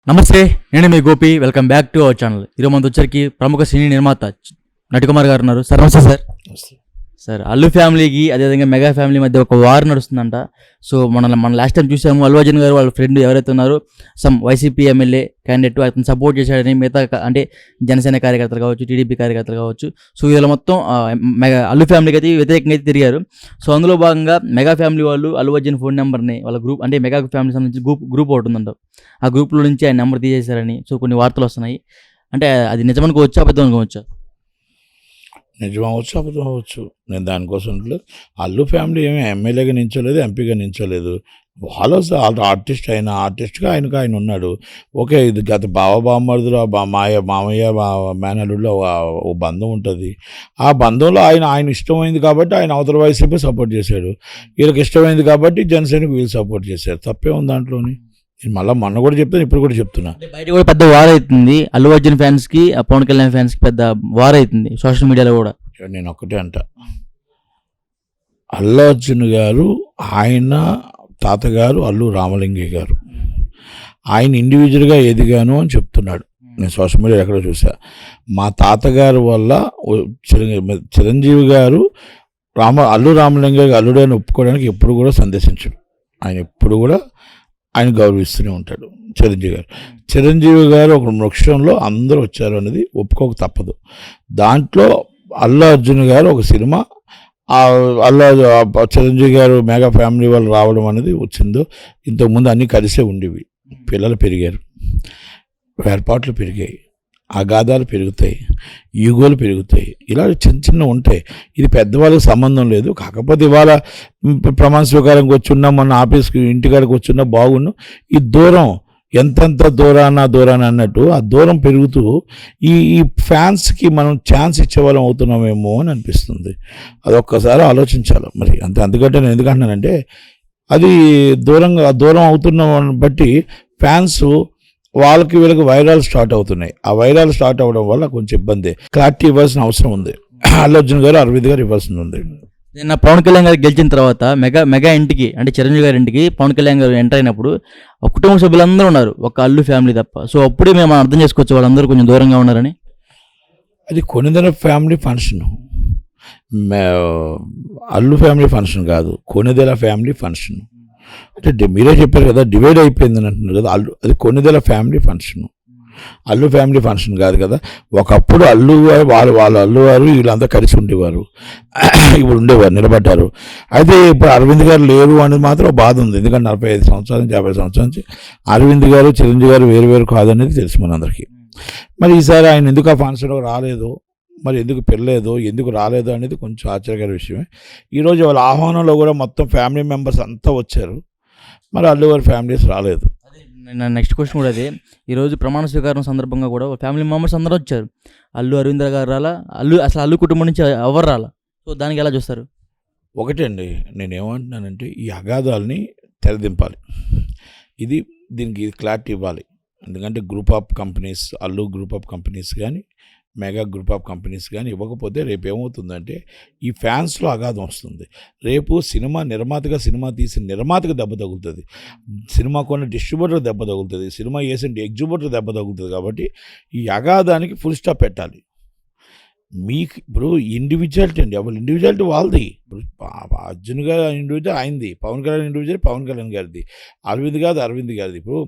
నమస్తే, నేను మీ Gopi. Welcome back to our channel. ఈరోజు మనతో వచ్చరికి ప్రముఖ సినీ నిర్మాత నటికుమార్ గారు ఉన్నారు. సార్ నమస్తే. సార్ అల్లు ఫ్యామిలీకి అదేవిధంగా మెగా ఫ్యామిలీ మధ్య ఒక వార్ నడుస్తుందంట. సో మన లాస్ట్ టైం చూసాము, అల్లు అర్జున్ గారు వాళ్ళ ఫ్రెండ్ ఎవరైతే ఉన్నారో సమ్ వైసీపీ ఎమ్మెల్యే క్యాండిడేట్ అతను సపోర్ట్ చేశాడని మిగతా అంటే జనసేన కార్యకర్తలు కావచ్చు, టీడీపీ కార్యకర్తలు కావచ్చు, సో వీళ్ళ మొత్తం మెగా అల్లు ఫ్యామిలీకి అయితే వ్యతిరేకంగా అయితే తిరిగారు. సో అందులో భాగంగా మెగా ఫ్యామిలీ వాళ్ళు అల్లు అర్జున్ ఫోన్ నెంబర్ని వాళ్ళ గ్రూప్ అంటే మెగా ఫ్యామిలీ సంబంధించి గ్రూప్ ఒకటి ఉందంట, ఆ గ్రూప్లో నుంచి ఆయన నెంబర్ తీసేశారని సో కొన్ని వార్తలు వస్తున్నాయి. అంటే అది నిజమనుకోవచ్చా అబద్ధం అనుకోవచ్చా? నిజం అవ్వచ్చు, అబద్ధం అవ్వచ్చు. నేను దానికోసం అల్లు ఫ్యామిలీ ఏమీ ఎమ్మెల్యేగా నించోలేదు, ఎంపీగా నించోలేదు. వాళ్ళు ఆర్టిస్ట్ అయిన ఆర్టిస్ట్గా ఆయన ఉన్నాడు. ఓకే, ఇది గత బావబామ్మరుదులు మామయ్య మేనల్లుడిలో ఓ బంధం ఉంటుంది. ఆ బంధంలో ఆయన ఇష్టమైంది కాబట్టి ఆయన అవతల వైసీపీ సపోర్ట్ చేశాడు, వీళ్ళకి ఇష్టమైంది కాబట్టి జనసేనకు వీళ్ళు సపోర్ట్ చేశారు. తప్పే ఉంది దాంట్లోని. మొన్న కూడా చెప్తాను, ఇప్పుడు కూడా చెప్తున్నా. బయట కూడా పెద్ద వార్ అవుతుంది, అల్లు అర్జున్ ఫ్యాన్స్ కి పవన్ కళ్యాణ్ ఫ్యాన్స్ కి పెద్ద వార్ అవుతుంది సోషల్ మీడియాలో కూడా. నేను ఒక్కటే అంట, అల్లు అర్జున్ గారు ఆయన తాతగారు అల్లు రామలింగయ్య గారు, ఆయన ఇండివిజువల్గా ఎదిగాను అని చెప్తున్నాడు. నేను సోషల్ మీడియా ఎక్కడో చూసా. మా తాతగారు వల్ల చిరంజీవి గారు అల్లు రామలింగయ్య అల్లుడని ఒప్పుకోవడానికి ఎప్పుడు కూడా సందేశించడు. ఆయన ఎప్పుడు కూడా ఆయన గౌరవిస్తూనే ఉంటాడు. చిరంజీవి గారు ఒక వృక్షంలో అందరూ వచ్చారు అనేది ఒప్పుకోక తప్పదు. దాంట్లో అల్లు అర్జున్ గారు ఒక సినిమా, చిరంజీవి గారు మెగా ఫ్యామిలీ వాళ్ళు రావడం అనేది వచ్చిందో. ఇంతకుముందు అన్నీ కలిసే ఉండేవి. పిల్లలు పెరిగారు, ఏర్పాట్లు పెరిగాయి, అగాధాలు పెరుగుతాయి, ఈగోలు పెరుగుతాయి, ఇలా చిన్న ఉంటాయి. ఇది పెద్దవాళ్ళకి సంబంధం లేదు. కాకపోతే ఇవాళ ప్రమాణ స్వీకారంకి వచ్చున్నా, మొన్న ఆఫీస్కి ఇంటికాడికి వచ్చున్నా బాగున్నాం. ఈ దూరం ఎంతెంత దూరాన అన్నట్టు ఆ దూరం పెరుగుతూ ఈ ఫ్యాన్స్కి మనం ఛాన్స్ ఇచ్చేవాళ్ళం అవుతున్నామేమో అని అనిపిస్తుంది. అది ఒక్కసారి ఆలోచించాలి మరి. అందుకంటే నేను ఎందుకంటున్నానంటే, అది దూరం అవుతున్న బట్టి ఫ్యాన్స్ వాళ్ళకి వీళ్ళకి వైరాలు స్టార్ట్ అవుతున్నాయి. ఆ వైరాలు స్టార్ట్ అవ్వడం వల్ల కొంచెం ఇబ్బంది. క్లారిటీ ఇవ్వాల్సిన అవసరం ఉంది. అల్లు అర్జున్ గారు, అరవింద్ గారు ఇవ్వాల్సింది ఉంది. నిన్న పవన్ కళ్యాణ్ గారు గెలిచిన తర్వాత మెగా ఇంటికి అంటే చిరంజీవి గారి ఇంటికి పవన్ కళ్యాణ్ గారు ఎంటర్ అయినప్పుడు కుటుంబ సభ్యులందరూ ఉన్నారు, ఒక అల్లు ఫ్యామిలీ తప్ప. సో అప్పుడే మేము అర్థం చేసుకోవచ్చు వాళ్ళందరూ కొంచెం దూరంగా ఉన్నారని. అది Konidela family function, Allu family function కాదు, కొనిదెల ఫ్యామిలీ ఫంక్షన్. అంటే మీరే చెప్పారు కదా, డివైడ్ అయిపోయింది అని అంటున్నారు కదా. అది Konidela family function, Allu family function కాదు కదా. ఒకప్పుడు అల్లు గారు వాళ్ళ అల్లు గారు వీళ్ళంతా కలిసి ఉండేవారు, ఇప్పుడు ఉండేవారు, నిలబడ్డారు. అయితే ఇప్పుడు అరవింద్ గారు లేరు అనేది మాత్రం బాధ ఉంది. ఎందుకంటే 45 సంవత్సరాల నుంచి 50 సంవత్సరాల నుంచి అరవింద్ గారు, చిరంజీవి గారు వేరు కాదనేది తెలుసు మనందరికీ. మరి ఈసారి ఆయన ఎందుకు ఆ ఫంక్షన్లో రాలేదు, మరి ఎందుకు పెళ్ళలేదు, ఎందుకు రాలేదు అనేది కొంచెం ఆశ్చర్యకర విషయమే. ఈరోజు వాళ్ళ ఆహ్వానంలో కూడా మొత్తం ఫ్యామిలీ మెంబర్స్ అంతా వచ్చారు, మరి అల్లు గారి ఫ్యామిలీస్ రాలేదు. నెక్స్ట్ క్వశ్చన్ కూడా అదే. ఈరోజు ప్రమాణ స్వీకారం సందర్భంగా కూడా ఫ్యామిలీ మెంబర్స్ అందరూ వచ్చారు, అల్లు అరవింద్ గారు రాలా, అల్లు కుటుంబం నుంచి ఎవరు రాలా. సో దానికి ఎలా చూస్తారు? ఒకటే అండి, నేనేమంటున్నానంటే ఈ అగాధాలని తెరదింపాలి. దీనికి క్లారిటీ ఇవ్వాలి. ఎందుకంటే group of companies, Allu group of companies కానీ మెగా గ్రూప్ ఆఫ్ కంపెనీస్ కానీ ఇవ్వకపోతే రేపు ఏమవుతుందంటే ఈ ఫ్యాన్స్లో అగాధం వస్తుంది. రేపు సినిమా తీసిన నిర్మాతకు దెబ్బ తగులుతుంది, సినిమా కొన్న డిస్ట్రిబ్యూటర్ దెబ్బ తగులుతుంది, సినిమా వేసిన ఎగ్జిబ్యూటర్ దెబ్బ తగులుతుంది. కాబట్టి ఈ అగాధానికి ఫుల్ స్టాప్ పెట్టాలి. మీకు ఇప్పుడు ఇండివిజువాలిటీ అండి, ఎవరు ఇండివిజువాలిటీ వాళ్ళది. ఇప్పుడు అర్జున్ గారు ఇండివిజువల్ ఆయనది, పవన్ కళ్యాణ్ ఇండివిజువల్ పవన్ కళ్యాణ్ గారిది, అరవింద్ గారిది. ఇప్పుడు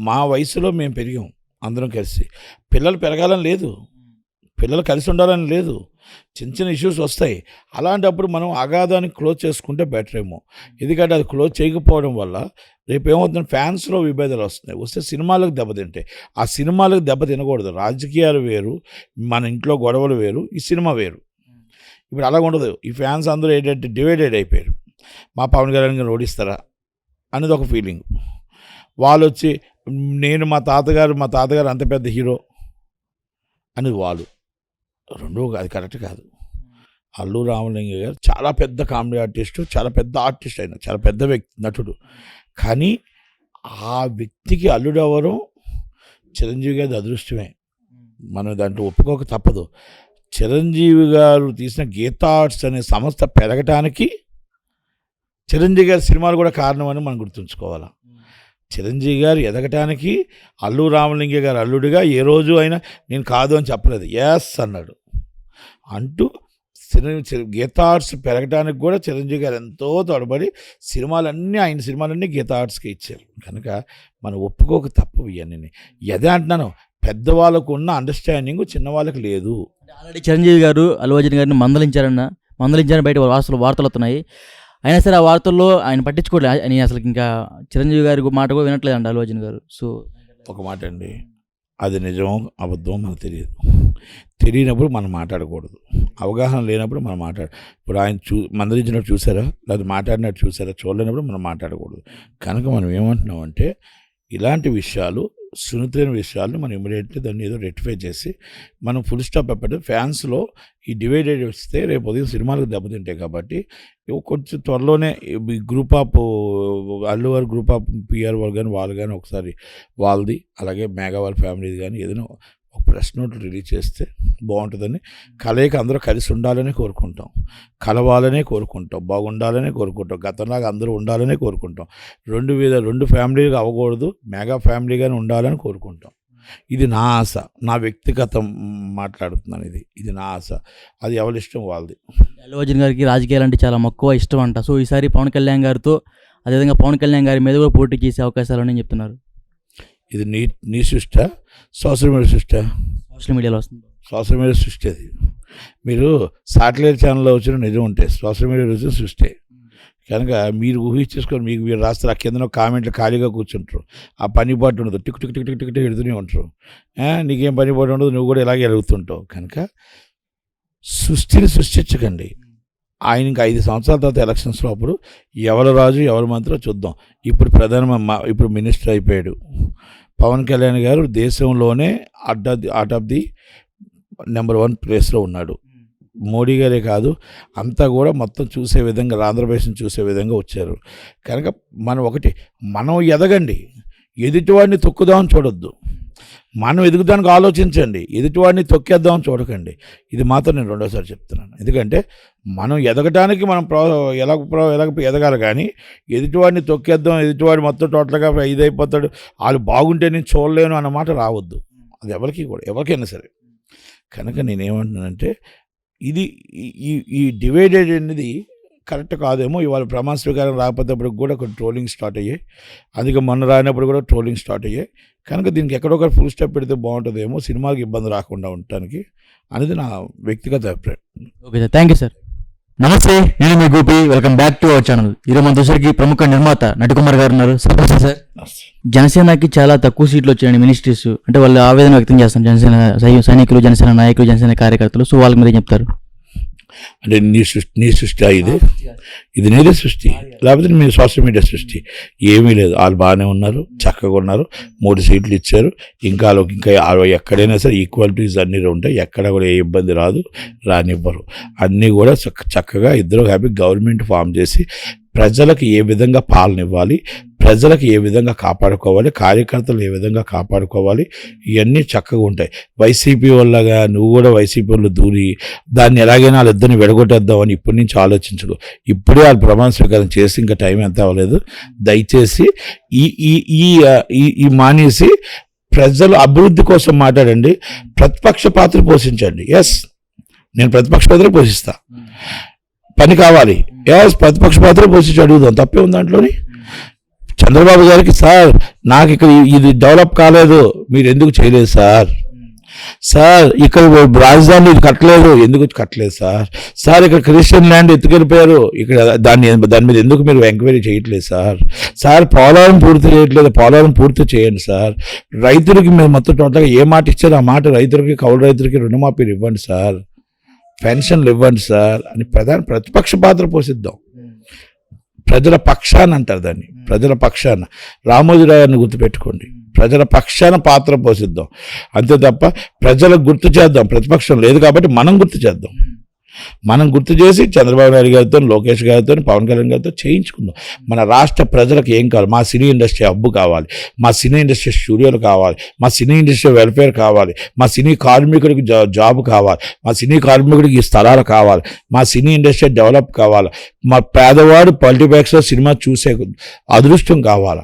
మా వయసులో మేము పెరిగాం అందరం కలిసి. పిల్లలు పెరగాలని లేదు, పిల్లలు కలిసి ఉండాలని లేదు, చిన్న ఇష్యూస్ వస్తాయి. అలాంటప్పుడు మనం అగాధాన్ని క్లోజ్ చేసుకుంటే బెటర్ ఏమో. ఎందుకంటే అది క్లోజ్ చేయకపోవడం వల్ల రేపు ఏమవుతుంది, ఫ్యాన్స్లో విభేదాలు వస్తే సినిమాలకు దెబ్బతింటాయి. ఆ సినిమాలకు దెబ్బ తినకూడదు. రాజకీయాలు వేరు, మన ఇంట్లో గొడవలు వేరు, ఈ సినిమా వేరు. ఇప్పుడు అలాగ ఉండదు. ఈ ఫ్యాన్స్ అందరూ ఏంటంటే డివైడెడ్ అయిపోయారు. మా పవన్ కళ్యాణ్ ఓడిస్తారా అనేది ఒక ఫీలింగ్. వాళ్ళు వచ్చి మా తాతగారు అంత పెద్ద హీరో అనేది వాళ్ళు రెండో, అది కరెక్ట్ కాదు. అల్లు రామలింగయ్య గారు చాలా పెద్ద కామెడీ ఆర్టిస్టు, చాలా పెద్ద ఆర్టిస్ట్ అయిన, చాలా పెద్ద వ్యక్తి, నటుడు. కానీ ఆ వ్యక్తికి అల్లుడు అవ్వడం చిరంజీవి గారి అదృష్టమే, మనం దాంట్లో ఒప్పుకోక తప్పదు. చిరంజీవి గారు తీసిన గీతా ఆర్ట్స్ అనే సంస్థ పెరగటానికి చిరంజీవి గారి సినిమాలు కూడా కారణమని మనం గుర్తుంచుకోవాలి. చిరంజీవి గారు ఎదగటానికి అల్లు రామలింగ గారు అల్లుడిగా ఏ రోజు అయినా నేను కాదు అని చెప్పలేదు, ఎస్ అన్నాడు. అంటూ గీతా ఆర్ట్స్ పెరగడానికి కూడా చిరంజీవి గారు ఎంతో తోడ్పడి ఆయన సినిమాలన్నీ గీతా ఆర్ట్స్కి ఇచ్చారు. కనుక మనం ఒప్పుకోక తప్పు ఇవన్నీ. అదే అంటున్నాను, పెద్దవాళ్ళకు ఉన్న అండర్స్టాండింగ్ చిన్నవాళ్ళకి లేదు. ఆల్రెడీ చిరంజీవి గారు అల్లు అర్జున్ గారిని మందలించారని బయట వార్తలు వస్తున్నాయి. అయినా సరే ఆ వార్తల్లో ఆయన పట్టించుకోలేదు. ఆయన అసలు ఇంకా చిరంజీవి గారి మాట కూడా వినట్లేదండి అల్లు అర్జున్ గారు. సో ఒక మాట అండి, అది నిజమో అబద్ధమో మనకు తెలియనప్పుడు మనం మాట్లాడకూడదు. అవగాహన లేనప్పుడు మనం ఇప్పుడు ఆయన మందలించినట్టు చూసారా, లేదా మాట్లాడినట్టు చూసారా, చూడలేనప్పుడు మనం మాట్లాడకూడదు. కనుక మనం ఏమంటున్నామంటే ఇలాంటి విషయాలు, సున్నితమైన విషయాలను మనం ఇమీడియట్లీ దాన్ని ఏదో రెక్టిఫై చేసి మనం ఫుల్ స్టాప్ పెట్టడం. ఫ్యాన్స్లో ఈ డివైడెడ్ వస్తే రేపు ఉదయం సినిమాలకు దెబ్బతింటాయి. కాబట్టి కొంచెం త్వరలోనే ఈ గ్రూప్ ఆఫ్ అల్లు వారి గ్రూప్ ఆఫ్ పిఆర్ వాళ్ళు కానీ ఒకసారి వాళ్ళది, అలాగే మేఘా వాళ్ళ ఫ్యామిలీది కానీ ఏదైనా ఒక ప్రెస్ నోట్ రిలీజ్ చేస్తే బాగుంటుందని. కలయిక అందరూ కలిసి ఉండాలని కోరుకుంటాం, కలవాలనే కోరుకుంటాం, బాగుండాలనే కోరుకుంటాం, గతంలాగా అందరూ ఉండాలనే కోరుకుంటాం. రెండు ఫ్యామిలీగా అవ్వకూడదు, మెగా ఫ్యామిలీగానే ఉండాలని కోరుకుంటాం. ఇది నా ఆశ, నా వ్యక్తిగతం మాట్లాడుతున్నాను. ఇది నా ఆశ, అది ఎవరి ఇష్టం వాళ్ళది. అల్లు అర్జున్ గారికి రాజకీయాలు అంటే చాలా మక్కువ ఇష్టం అంట. సో ఈసారి పవన్ కళ్యాణ్ గారితో, అదేవిధంగా పవన్ కళ్యాణ్ గారి మీద కూడా పోటీ చేసే అవకాశాలు అని చెప్తున్నారు. ఇది నీ సృష్టి, సోషల్ మీడియా సృష్టి? సోషల్ మీడియాలో వస్తుంది. సోషల్ మీడియా సృష్టి. అది మీరు సాటిలైట్ ఛానల్లో వచ్చిన నిజం ఉంటే సోషల్ మీడియాలో వచ్చిన సృష్టి. కనుక మీరు ఊహించేసుకొని మీరు రాస్తారు, ఆ కింద కామెంట్లు ఖాళీగా కూర్చుంటారు, ఆ పని పాటు ఉండదు, tick tick tick tick tick ఎడుతూనే ఉంటారు. నీకేం పని పాటు ఉండదు, నువ్వు కూడా ఇలాగే ఎరుగుతుంటావు. కనుక సృష్టిని సృష్టించకండి. ఆయన ఇంకా 5 సంవత్సరాల తర్వాత ఎలక్షన్స్లో అప్పుడు ఎవరు రాజు ఎవరు మంత్రో చూద్దాం. ఇప్పుడు మినిస్టర్ అయిపోయాడు. పవన్ కళ్యాణ్ గారు దేశంలోనే అవుట్ ఆఫ్ ది నెంబర్ 1 ప్లేస్లో ఉన్నాడు. మోడీ గారే కాదు, అంతా కూడా మొత్తం చూసే విధంగా, ఆంధ్రప్రదేశ్ని చూసే విధంగా వచ్చారు. కనుక మనం ఎదగండి, ఎదుటివాడిని తొక్కుదామని చూడొద్దు. మనం ఎదుగుదానికి ఆలోచించండి, ఎదుటివాడిని తొక్కేద్దామని చూడకండి. ఇది మాత్రం నేను రెండోసారి చెప్తున్నాను. ఎందుకంటే మనం ఎదగటానికి మనం ఎదగాలి, కానీ ఎదుటివాడిని తొక్కేద్దాం, ఎదుటివాడు మొత్తం టోటల్గా ఇదైపోతాడు, వాళ్ళు బాగుంటే నేను చూడలేను అన్నమాట రావద్దు. అది ఎవరికైనా సరే. కనుక నేనేమంటున్నానంటే ఇది ఈ డివైడెడ్ అనేది కరెక్ట్ కాదేమో. ఇవాళ ప్రమాణ స్వీకారం రాకపోతేప్పుడు కూడా కొన్ని ట్రోలింగ్ స్టార్ట్ అయ్యాయి, అందుకే మొన్న రానప్పుడు కూడా ట్రోలింగ్ స్టార్ట్ అయ్యాయి. కనుక దీనికి ఎక్కడొకరు ఫుల్ స్టాప్ పెడితే బాగుంటుందేమో, సినిమాకి ఇబ్బంది రాకుండా ఉండటానికి అనేది నా వ్యక్తిగత అభిప్రాయం. Okay sir, thank you sir. నమస్తే, నేను మీ Gopi. Welcome back to our channel. ఈరోజు మన దోసరికి ప్రముఖ నిర్మాత నటికుమార్ గారు ఉన్నారు. సార్, జనసేనకి చాలా తక్కువ సీట్లు వచ్చాయండి మినిస్ట్రీస్. అంటే వాళ్ళు ఆవేదన వ్యక్తం చేస్తారు, జనసేన సైనికులు, జనసేన నాయకులు, జనసేన కార్యకర్తలు. సో వాళ్ళకి మీరు చెప్తారు? అంటే నీ సృష్టి ఇది నీదే సృష్టి, లేకపోతే మీ సోషల్ మీడియా సృష్టి? ఏమీ లేదు, వాళ్ళు బాగానే ఉన్నారు, చక్కగా ఉన్నారు. 3 సీట్లు ఇచ్చారు. ఇంకా ఎక్కడైనా సరే ఈక్వాలిటీస్ అన్నీ ఉంటాయి, ఎక్కడ కూడా ఏ ఇబ్బంది రానివ్వరు. అన్నీ కూడా చక్కగా ఇద్దరు హ్యాపీ గవర్నమెంట్ ఫామ్ చేసి ప్రజలకు ఏ విధంగా పాలన ఇవ్వాలి, ప్రజలకు ఏ విధంగా కాపాడుకోవాలి, కార్యకర్తలు ఏ విధంగా కాపాడుకోవాలి, ఇవన్నీ చక్కగా ఉంటాయి. వైసీపీ వల్లగా నువ్వు కూడా వైసీపీ వాళ్ళు దూరి దాన్ని ఎలాగైనా వాళ్ళిద్దరిని విడగొట్టేద్దామని ఇప్పటి నుంచి ఆలోచించడు. ఇప్పుడే వాళ్ళు ప్రమాణ స్వీకారం చేసి ఇంకా టైం ఎంత అవ్వలేదు. దయచేసి ఈ మానేసి ప్రజలు అభివృద్ధి కోసం మాట్లాడండి, ప్రతిపక్ష పాత్ర పోషించండి. ఎస్, నేను ప్రతిపక్ష పాత్ర పోషిస్తా, పని కావాలి. ఎస్, ప్రతిపక్ష పాత్ర పోషించి అడుగుదాం, తప్పే ఉంది దాంట్లోని. చంద్రబాబు గారికి, సార్ నాకు ఇక్కడ ఇది డెవలప్ కాలేదు, మీరు ఎందుకు చేయలేదు సార్ ఇక్కడ రాజధాని ఇది కట్టలేదు, ఎందుకు కట్టలేదు సార్ ఇక్కడ క్రిస్టియన్ ల్యాండ్ ఎత్తుకెళ్ళిపోయారు, ఇక్కడ దాని మీద ఎందుకు మీరు ఎంక్వైరీ చేయట్లేదు సార్ పోలవరం పూర్తి చేయట్లేదు, పోలవరం పూర్తి చేయండి సార్. రైతులకి మీరు మొత్తం టోటల్గా ఏ మాట ఇచ్చారో ఆ మాట రైతులకి, కౌలు రైతులకి రుణమాఫీలు ఇవ్వండి సార్, పెన్షన్లు ఇవ్వండి సార్ అని ప్రతిపక్ష పాత్ర పోషిద్దాం. ప్రజల పక్షాన అంటారు దాన్ని, ప్రజల పక్షాన. రామోజీరావు గారిని గుర్తుపెట్టుకోండి, ప్రజల పక్షాన పాత్ర పోషిద్దాం. అంతే తప్ప ప్రజలకు గుర్తు చేద్దాం. ప్రతిపక్షం లేదు కాబట్టి మనం గుర్తు చేద్దాం. మనం గుర్తు చేసి చంద్రబాబు నాయుడు గారితో, లోకేష్ గారితో, పవన్ కళ్యాణ్ గారితో చేయించుకుందాం. మన రాష్ట్ర ప్రజలకు ఏం కావాలి? మా సినీ ఇండస్ట్రీ హబ్బు కావాలి, మా సినీ ఇండస్ట్రీ స్టూడియోలు కావాలి, మా సినీ ఇండస్ట్రీ వెల్ఫేర్ కావాలి, మా సినీ కార్మికుడికి జాబ్ కావాలి, మా సినీ కార్మికుడికి ఈ స్థలాలు కావాలి, మా సినీ ఇండస్ట్రీ డెవలప్ కావాలి, మా పేదవాడు మల్టీప్లెక్స్లో సినిమా చూసే అదృష్టం కావాలా,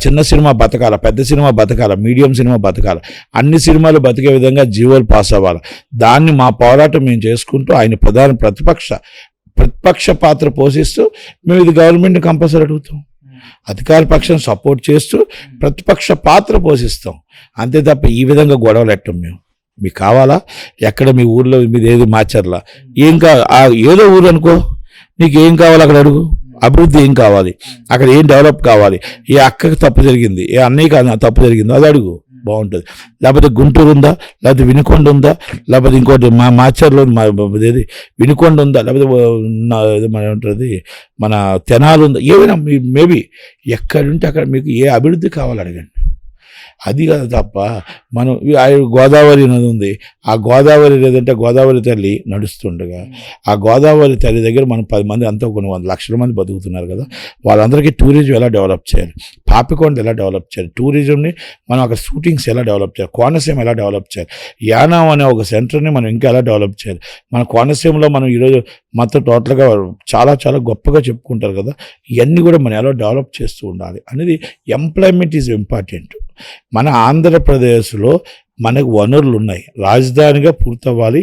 చిన్న సినిమా బతకాల, పెద్ద సినిమా బతకాల, మీడియం సినిమా బతకాల, అన్ని సినిమాలు బతికే విధంగా జీవోలు పాస్ అవ్వాలి. దాన్ని మా పోరాటం మేము చేసుకుంటూ ఆయన ప్రతిపక్ష పాత్ర పోషిస్తూ మేము ఇది గవర్నమెంట్ని కంపల్సరీ అడుగుతాం, అధికార పక్షం సపోర్ట్ చేస్తూ ప్రతిపక్ష పాత్ర పోషిస్తాం. అంతే తప్ప ఈ విధంగా గొడవలు పెట్టం మేము. మీకు కావాలా? ఎక్కడ మీ ఊర్లో మీది ఏది మాచర్లా ఏం ఏదో ఊరు అనుకో, నీకు ఏం కావాలి అక్కడ అడుగు. అభివృద్ధి ఏం కావాలి, అక్కడ ఏం డెవలప్ కావాలి, ఏ అక్కకి తప్పు జరిగింది, ఏ అన్నయ్యకి తప్పు జరిగిందో అది అడుగు, బాగుంటుంది. లేకపోతే గుంటూరు ఉందా, లేకపోతే వినుకొండ ఉందా, లేకపోతే ఇంకోటి మాచర్లో ఏది వినుకొండ ఉందా, లేకపోతే ఏమంటుంది మన తెనాలు ఉందా, ఏమైనా మేబీ ఎక్కడుంటే అక్కడ మీకు ఏ అభివృద్ధి కావాలి అడగండి. అది కాదు తప్ప మనం గోదావరి నది ఉంది, ఆ గోదావరి లేదంటే గోదావరి తల్లి నడుస్తుండగా ఆ గోదావరి తల్లి దగ్గర మనం 10 మంది అంతా కొన్ని 100 లక్షల మంది బతుకుతున్నారు కదా, వాళ్ళందరికీ టూరిజం ఎలా డెవలప్ చేయాలి, పాపికొండ ఎలా డెవలప్ చేయాలి, టూరిజంని మనం అక్కడ షూటింగ్స్ ఎలా డెవలప్ చేయాలి, కోనసీమ ఎలా డెవలప్ చేయాలి, యానాం అనే ఒక సెంటర్ని మనం ఇంకా ఎలా డెవలప్ చేయాలి. మన కోనసీమలో మనం ఈరోజు మొత్తం టోటల్గా చాలా చాలా గొప్పగా చెప్పుకుంటారు కదా, ఇవన్నీ కూడా మనం ఎలా డెవలప్ చేస్తూ ఉండాలి అనేది. Employment is important. మన ఆంధ్రప్రదేశ్లో మనకు వనరులు ఉన్నాయి, రాజధానిగా పూర్తవ్వాలి,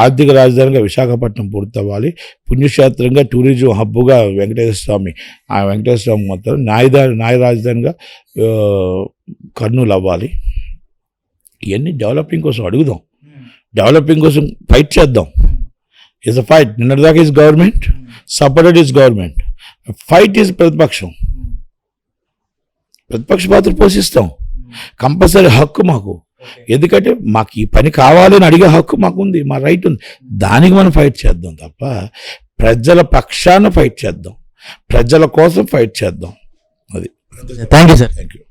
ఆర్థిక రాజధానిగా విశాఖపట్నం పూర్తవ్వాలి, పుణ్యక్షేత్రంగా టూరిజం హబ్బుగా వెంకటేశ్వర స్వామి మొత్తం న్యాయ రాజధానిగా కర్నూలు అవ్వాలి. ఇవన్నీ డెవలపింగ్ కోసం అడుగుదాం, డెవలపింగ్ కోసం ఫైట్ చేద్దాం. Is a fight. నిన్నటిదాకా is government, supported is government, fight is ప్రతిపక్షం. ప్రతిపక్ష పాత్ర పోషిస్తాం, కంపల్సరీ హక్కు మాకు. ఎందుకంటే మాకు ఈ పని కావాలని అడిగే హక్కు మాకు ఉంది, మా రైట్ ఉంది. దానికి మనం ఫైట్ చేద్దాం తప్ప ప్రజల పక్షాన ఫైట్ చేద్దాం, ప్రజల కోసం ఫైట్ చేద్దాం. అది. Thank you sir. Thank you.